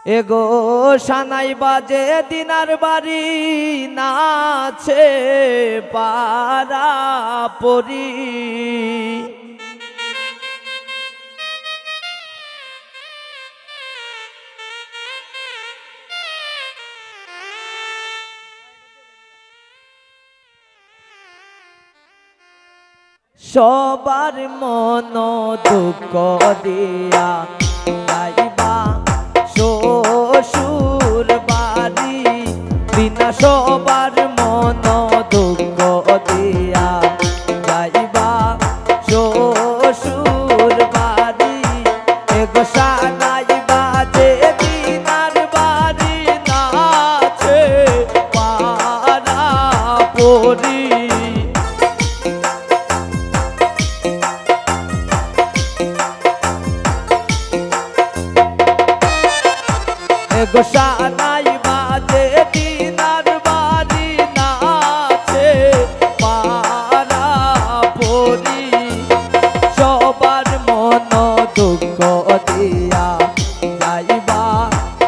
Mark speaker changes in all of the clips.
Speaker 1: এগো সানাই বাজে দিনার বাড়ি নাচে পারা পরি সবার মন দুঃখ দিয়া যাইবা শ্বশুর বাড়ি বিনা সবার মন দুঃখ দিয়া যাইবা শ্বশুর বাড়ি এগো সানাই বাজে দিনার বাড়ি নাচে পারা পরি এগো সানাই বাজে দিনার বাড়ি নাচে পারা পরি সবার মন দুঃখ দিয়া যাইবা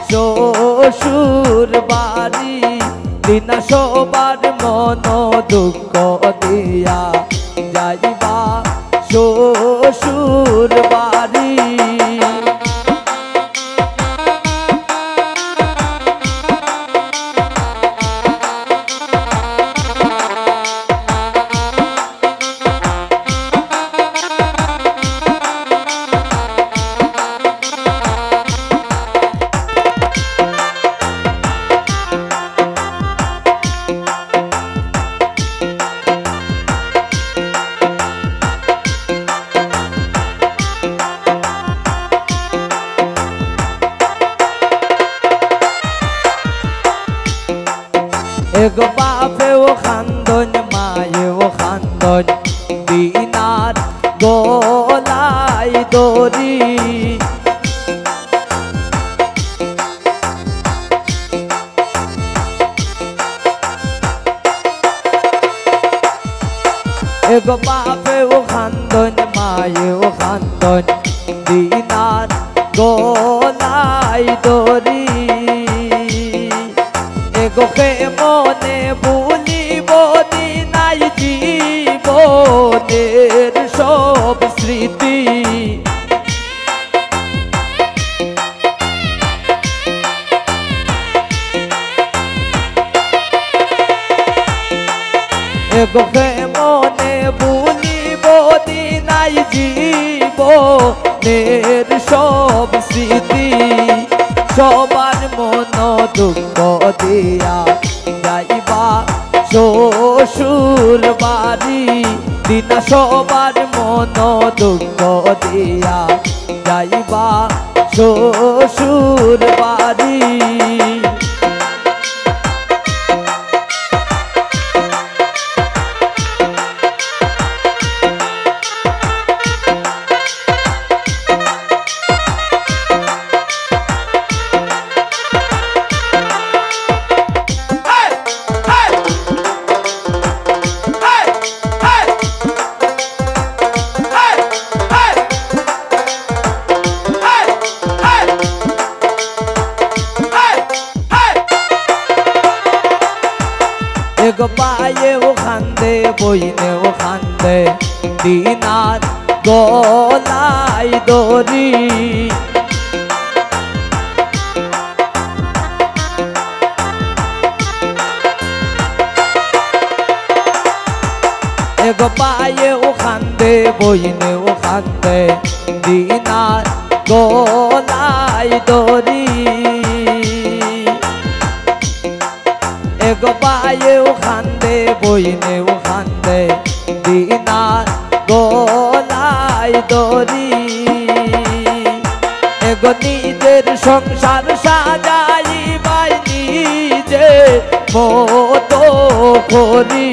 Speaker 1: শ্বশুর বাড়ি বিনা সবার মন দুঃখ দিয়া যাইবা শ্বশুর বাড়ি এগো বাপেও খান্দন মায়েও খান্দন দিনার গলায় দড়ি এগো বাপেও খান্দন মায়েও খান্দন দিনার গলায় দড়ি এগো কে মনে ভুলিব দিনাই জীবনের সব স্মৃতি এগো কে মনে ভুলিব দিনাই জীবনের সব স্মৃতি সবার মন দুঃখ দিয়া যাইবা শ্বশুর বাড়ি বিনা সবার মন দুঃখ দিয়া যাইবা শ্বশুর বাড়ি এগো পায়েও খান্দে বইনেও খান্দে দিনার গলায় দড়ি এগো পায়েও খান্দে বইনেও খান্দে দিনার গলায় দড়ি এগো পায়েও খান্দে বইনেও খান্দে দিনার গলায় দড়ি এগো নিজের সংসার সাজাইবাই নিজে মতো করি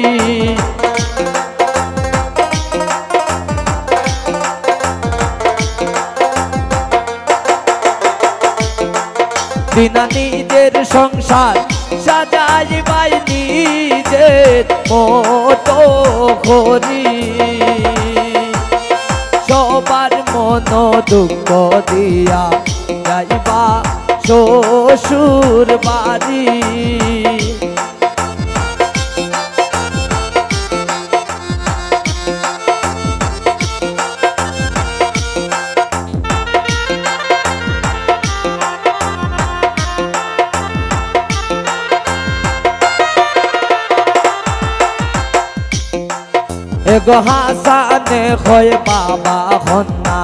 Speaker 1: বিনা নিজের সংসার সাজাইবাই নিজের মতো করি সবার মন দুঃখ দিয়া যাইবা শ্বশুর বাড়ি। এগো হাসানে হয় বাবা হন্না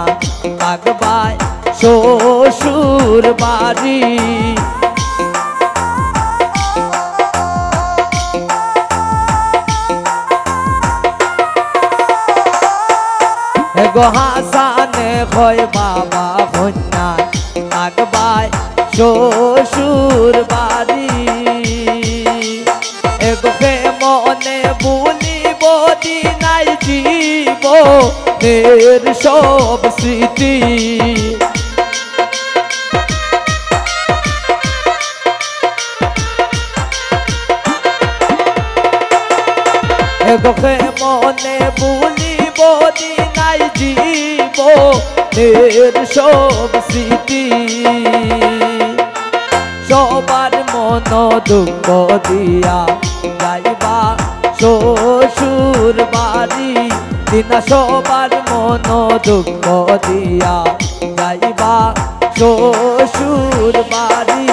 Speaker 1: থাকবাই শ্বশুর বাড়ি। এগো হাসানে হয় বাবা হন্না থাকবাই শ্বশুর বাড়ি। এগো মনে ভুলিব দিনাই জীবনের সব স্মৃতি। এগোকে মনে ভুলিব দিনাই জীবনের সব স্মৃতি। সবার মন দুঃখ দিয়া যাইবা শ্বশুর বাড়ি। দিনা সবার মন দুঃখ দিয়া যাইবা শ্বশুর বাড়ি।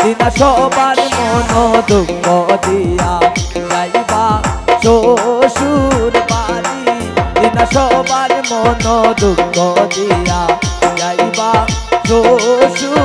Speaker 1: দিনা সবার মন দুঃখ দিয়া যাইবা শ্বশুর বাড়ি। দিনা সবার মন দুঃখ দিয়া যাইবা শ্বশুর